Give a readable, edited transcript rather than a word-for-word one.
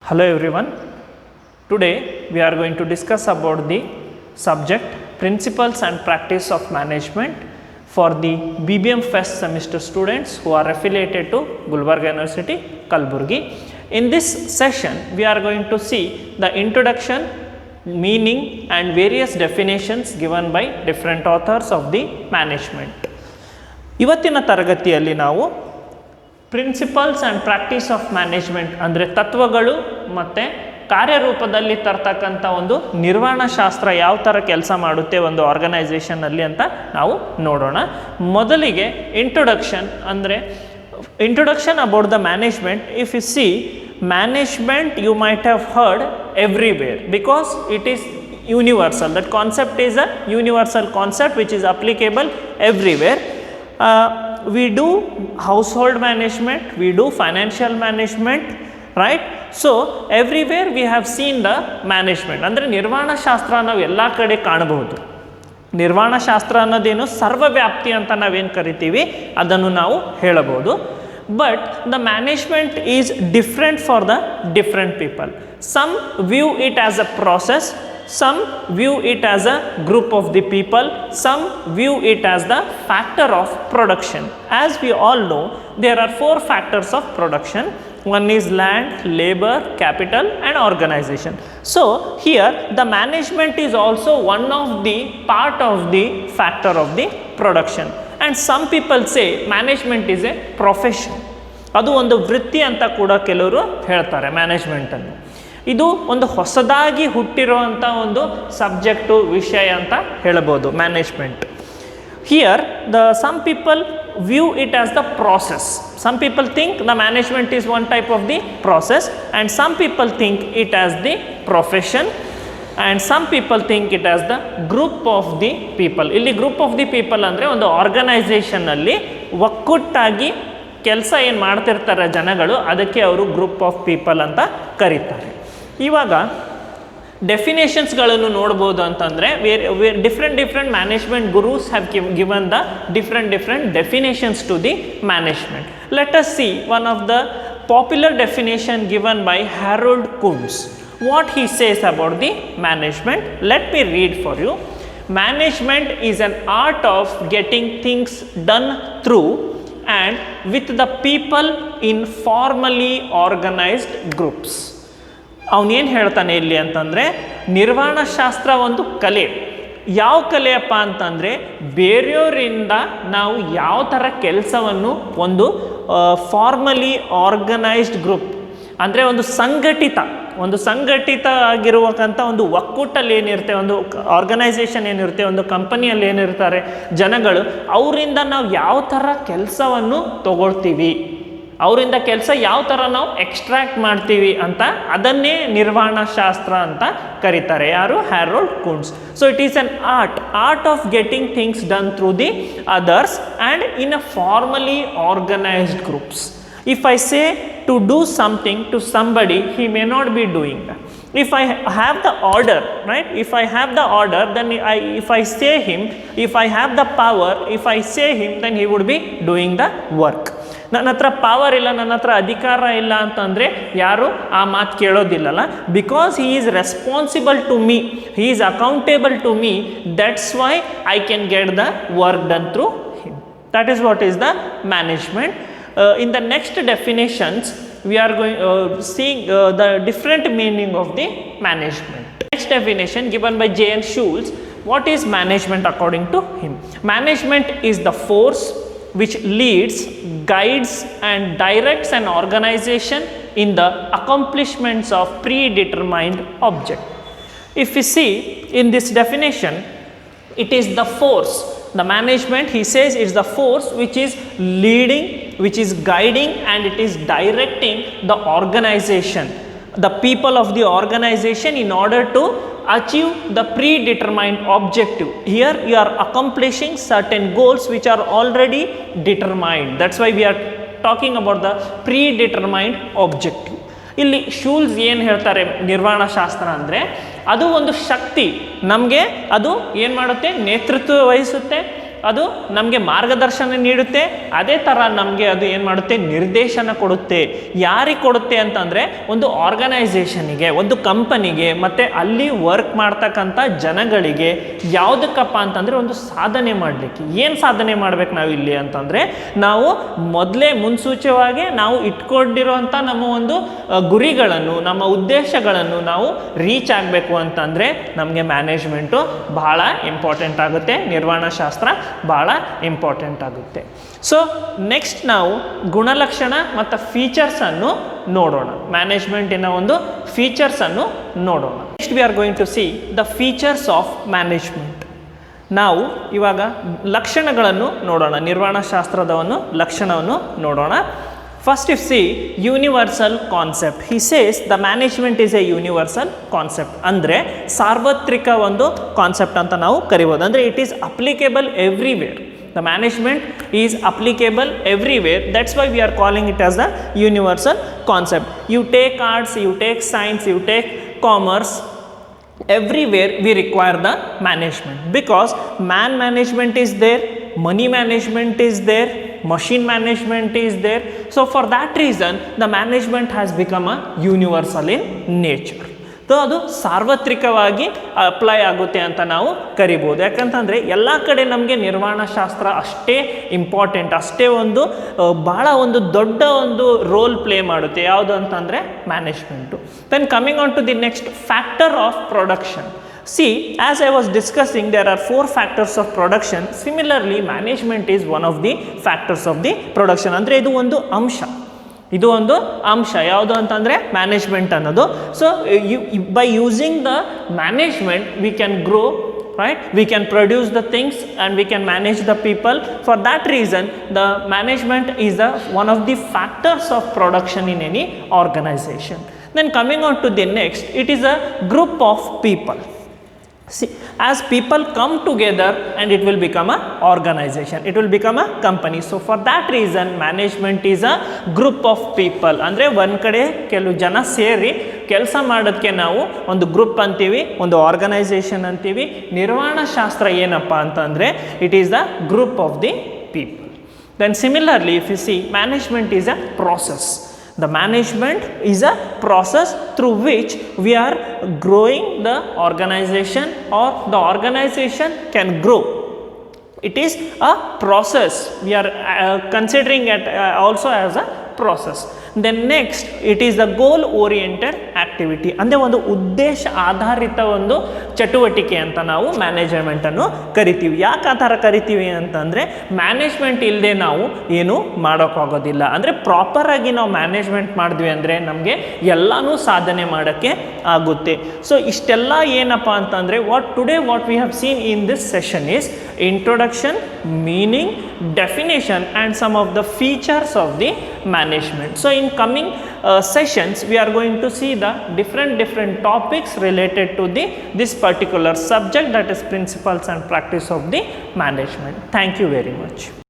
Hello everyone. Today we are going to discuss about the subject Principles and Practice of Management for the BBM first semester students who are affiliated to Gulbarga University, Kalburgi. In this session we are going to see the introduction, meaning and various definitions given by different authors of the management. ಇವತ್ತಿನ ತರಗತಿಯಲ್ಲಿ ನಾವು principles and practice of management ಅಂದರೆ ತತ್ವಗಳು ಮತ್ತು ಕಾರ್ಯರೂಪದಲ್ಲಿ ತರ್ತಕ್ಕಂಥ ಒಂದು ನಿರ್ವಹಣಾ ಶಾಸ್ತ್ರ ಯಾವ ಥರ ಕೆಲಸ ಮಾಡುತ್ತೆ ಒಂದು ಆರ್ಗನೈಸೇಷನಲ್ಲಿ ಅಂತ ನಾವು ನೋಡೋಣ. ಮೊದಲಿಗೆ introduction about the management. If you C management you might have heard everywhere because it is universal. That concept is a universal concept which is applicable everywhere. We do household management, we do financial management, right? So everywhere we have seen the management. ಅಂದರೆ ನಿರ್ವಹಣಾ ಶಾಸ್ತ್ರ ನಾವು ಎಲ್ಲ ಕಡೆ ಕಾಣಬಹುದು. ನಿರ್ವಹಣಾ ಶಾಸ್ತ್ರ ಅನ್ನೋದೇನು ಸರ್ವವ್ಯಾಪ್ತಿ ಅಂತ ನಾವೇನು ಕರಿತೀವಿ ಅದನ್ನು ನಾವು ಹೇಳಬಹುದು. But the management is different for the different people. Some view it as a process, some view it as a group of the people, some view it as the factor of production. As we all know, there are 4 factors of production. One is land, labor, capital and organization. So here the management is also one of the part of the factor of the production. And some people say management is a profession. ಅದು ಒಂದು ವೃತ್ತಿ ಅಂತ ಕೂಡ ಕೆಲವರು ಹೇಳ್ತಾರೆ ಮ್ಯಾನೇಜ್ಮೆಂಟನ್ನು. ಇದು ಒಂದು ಹೊಸದಾಗಿ ಹುಟ್ಟಿರುವಂಥ ಒಂದು ಸಬ್ಜೆಕ್ಟು ವಿಷಯ ಅಂತ ಹೇಳ್ಬೋದು management. Here some people view it as the process. Some people think the management is one type of the process and some people think it as the profession and some people think it as the group of the people. ಇಲ್ಲಿ group of the people ಅಂದರೆ ಒಂದು ಆರ್ಗನೈಸೇಷನ್ನಲ್ಲಿ ಒಕ್ಕೂಟಾಗಿ ಕೆಲಸ ಏನು ಮಾಡ್ತಿರ್ತಾರೆ ಜನಗಳು, ಅದಕ್ಕೆ ಅವರು group of people ಅಂತ ಕರೀತಾರೆ. ಇವಾಗ ಡೆಫಿನೇಷನ್ಸ್ಗಳನ್ನು ನೋಡ್ಬೋದು ಅಂತಂದರೆ different management gurus have given the different definitions to the management. Let us see one of the popular definition given by Harold Koontz. What he says about the management, let me read for you. Management is an art of getting things done through and with the people in formally organized groups. ಅವನೇನು ಹೇಳ್ತಾನೆ ಇಲ್ಲಿ ಅಂತಂದರೆ ನಿರ್ವಹಣಾ ಶಾಸ್ತ್ರ ಒಂದು ಕಲೆ. ಯಾವ ಕಲೆಯಪ್ಪ ಅಂತಂದರೆ ಬೇರೆಯವರಿಂದ ನಾವು ಯಾವ ಥರ ಕೆಲಸವನ್ನು ಒಂದು ಫಾರ್ಮಲಿ ಆರ್ಗನೈಸ್ಡ್ ಗ್ರೂಪ್ ಅಂದರೆ ಒಂದು ಸಂಘಟಿತ ಆಗಿರುವಂಥ ಒಂದು ಒಕ್ಕೂಟಲ್ಲಿ ಏನಿರುತ್ತೆ, ಒಂದು ಆರ್ಗನೈಸೇಷನ್ ಏನಿರುತ್ತೆ, ಒಂದು ಕಂಪನಿಯಲ್ಲಿ ಏನಿರ್ತಾರೆ ಜನಗಳು, ಅವರಿಂದ ನಾವು ಯಾವ ಥರ ಕೆಲಸವನ್ನು ತಗೊಳ್ತೀವಿ, ಅವರಿಂದ ಕೆಲಸ ಯಾವ ಥರ ನಾವು ಎಕ್ಸ್ಟ್ರಾಕ್ಟ್ ಮಾಡ್ತೀವಿ ಅಂತ ಅದನ್ನೇ ನಿರ್ವಹಣಾ ಶಾಸ್ತ್ರ ಅಂತ ಕರೀತಾರೆ. ಯಾರು? Harold Koontz. So it is an art of getting things done through the others and in a formally organised groups. If I say to do something to somebody, he may not be doing that. If I have the order, right? If I have the order, then if I say him, if I have the power, if I say him, then he would be doing the work. ನನ್ನ ಹತ್ರ power ಇಲ್ಲ, ನನ್ನ ಹತ್ರ ಅಧಿಕಾರ ಇಲ್ಲ ಅಂತಂದರೆ ಯಾರು ಆ ಮಾತು ಕೇಳೋದಿಲ್ಲಲ್ಲ. Because he is responsible to me, he is accountable to me, that's why I can get the work done through him. That is what is the management. In the next definitions, we are going seeing the different meaning of the management. Next definition given by J.N. Schulz. What is management according to him? Management is the force which leads, guides and directs an organization in the accomplishments of predetermined object. If we see in this definition, it is the force. The management, he says, is the force which is leading, which is guiding and it is directing the organization, the people of the organization in order to achieve the predetermined objective. Here you are accomplishing certain goals which are already determined. That's why we are talking about the predetermined objective. ಇಲ್ಲಿ ಶೂಲ್ಸ್ ಏನು ಹೇಳ್ತಾರೆ ನಿರ್ವಹಣಾ ಶಾಸ್ತ್ರ ಅಂದರೆ ಅದು ಒಂದು ಶಕ್ತಿ, ನಮಗೆ ಅದು ಏನು ಮಾಡುತ್ತೆ, ನೇತೃತ್ವ ವಹಿಸುತ್ತೆ ಅದು ನಮಗೆ ಮಾರ್ಗದರ್ಶನ ನೀಡುತ್ತೆ, ಅದೇ ಥರ ನಮಗೆ ಅದು ಏನು ಮಾಡುತ್ತೆ, ನಿರ್ದೇಶನ ಕೊಡುತ್ತೆ. ಯಾರಿಗೆ ಕೊಡುತ್ತೆ ಅಂತಂದರೆ ಒಂದು ಆರ್ಗನೈಸೇಷನಿಗೆ, ಒಂದು ಕಂಪನಿಗೆ, ಮತ್ತು ಅಲ್ಲಿ ವರ್ಕ್ ಮಾಡ್ತಕ್ಕಂಥ ಜನಗಳಿಗೆ. ಯಾವುದಕ್ಕಪ್ಪ ಅಂತಂದರೆ ಒಂದು ಸಾಧನೆ ಮಾಡಲಿಕ್ಕೆ. ಏನು ಸಾಧನೆ ಮಾಡಬೇಕು ನಾವು ಇಲ್ಲಿ ಅಂತಂದರೆ, ನಾವು ಮೊದಲೇ ಮುನ್ಸೂಚವಾಗಿ ನಾವು ಇಟ್ಕೊಂಡಿರುವಂಥ ನಮ್ಮ ಒಂದು ಗುರಿಗಳನ್ನು, ನಮ್ಮ ಉದ್ದೇಶಗಳನ್ನು ನಾವು ರೀಚ್ ಆಗಬೇಕು ಅಂತಂದರೆ ನಮಗೆ ಮ್ಯಾನೇಜ್ಮೆಂಟು ಬಹಳ ಇಂಪಾರ್ಟೆಂಟ್ ಆಗುತ್ತೆ, ನಿರ್ವಹಣಾ ಶಾಸ್ತ್ರ ಬಹಳ ಇಂಪಾರ್ಟೆಂಟ್ ಆಗುತ್ತೆ. ಸೊ ನೆಕ್ಸ್ಟ್ ನಾವು ಗುಣಲಕ್ಷಣ ಮತ್ತು ಫೀಚರ್ಸನ್ನು ನೋಡೋಣ. ಮ್ಯಾನೇಜ್ಮೆಂಟಿನ ಒಂದು ಫೀಚರ್ಸನ್ನು ನೋಡೋಣ. Next we are going to see the features of management. ನಾವು ಇವಾಗ ಲಕ್ಷಣಗಳನ್ನು ನೋಡೋಣ, ನಿರ್ವಹಣಾ ಶಾಸ್ತ್ರದ ಲಕ್ಷಣವನ್ನು ನೋಡೋಣ. First, if see universal concept, he says the management is a universal concept. ಅಂದರೆ ಸಾರ್ವತ್ರಿಕ ಒಂದು ಕಾನ್ಸೆಪ್ಟ್ ಅಂತ ನಾವು ಕರಿಬೋದು. ಅಂದರೆ it is applicable everywhere. The management is applicable everywhere. That's why we are calling it as the universal concept. You take arts, you take science, you take commerce, everywhere we require the management, because man management is there, money management is there, machine management is there. So for that reason the management has become a universal in nature. So ಅದು ಸಾರ್ವತ್ರಿಕವಾಗಿ apply ಆಗುತ್ತೆ ಅಂತ ನಾವು ಕರಿಬೋದು. ಯಾಕಂತಂದರೆ ಎಲ್ಲ ಕಡೆ ನಮಗೆ ನಿರ್ವಹಣಾ ಶಾಸ್ತ್ರ ಅಷ್ಟೇ ಇಂಪಾರ್ಟೆಂಟ್, ಅಷ್ಟೇ ಒಂದು ಭಾಳ ಒಂದು ದೊಡ್ಡ ಒಂದು ರೋಲ್ ಪ್ಲೇ ಮಾಡುತ್ತೆ. ಯಾವುದು ಅಂತಂದರೆ management. Then coming on to the next, factor of production. See, as I was discussing, there are 4 factors of production. Similarly, management is one of the factors of the production. ಅಂದರೆ ಇದು ಒಂದು ಅಂಶ ಯಾವುದು ಅಂತಂದರೆ management ಅನ್ನೋದು. So by using the management we can grow, right? We can produce the things and we can manage the people. For that reason the management is one of the factors of production in any organization. Then coming on to the next, it is a group of people. See, as people come together and it will become a organization, it will become a company. So for that reason management is a group of people. ಅಂದರೆ ಒಂದು ಕಡೆ ಕೆಲವು ಜನ ಸೇರಿ ಕೆಲಸ ಮಾಡೋದಕ್ಕೆ ನಾವು ಒಂದು ಗ್ರೂಪ್ ಅಂತೀವಿ, ಒಂದು ಆರ್ಗನೈಸೇಷನ್ ಅಂತೀವಿ. ನಿರ್ವಹಣಾ ಶಾಸ್ತ್ರ ಏನಪ್ಪ ಅಂತಂದರೆ it is the group of the people. Then similarly if you see, management is a process. The management is a process through which we are growing the organization, or the organization can grow. It is a process. We are considering it also as a process. Then next, it is the goal oriented activity. ಅಂದರೆ ಒಂದು ಉದ್ದೇಶ ಆಧಾರಿತ ಒಂದು ಚಟುವಟಿಕೆ ಅಂತ ನಾವು ಮ್ಯಾನೇಜ್ಮೆಂಟನ್ನು ಕರಿತೀವಿ. ಯಾಕೆ ಆ ಥರ ಕರಿತೀವಿ ಅಂತಂದರೆ ಮ್ಯಾನೇಜ್ಮೆಂಟ್ ಇಲ್ಲದೆ ನಾವು ಏನು ಮಾಡೋಕ್ಕಾಗೋದಿಲ್ಲ. ಅಂದರೆ ಪ್ರಾಪರಾಗಿ ನಾವು ಮ್ಯಾನೇಜ್ಮೆಂಟ್ ಮಾಡಿದ್ವಿ ಅಂದರೆ ನಮಗೆ ಎಲ್ಲನೂ ಸಾಧನೆ ಮಾಡೋಕ್ಕೆ ಆಗುತ್ತೆ. ಸೊ ಇಷ್ಟೆಲ್ಲ ಏನಪ್ಪ ಅಂತಂದರೆ what we have seen in this session is introduction, meaning, definition and some of the features of the management. So in coming sessions we are going to see the different topics related to this particular subject, that is principles and practice of the management. Thank you very much.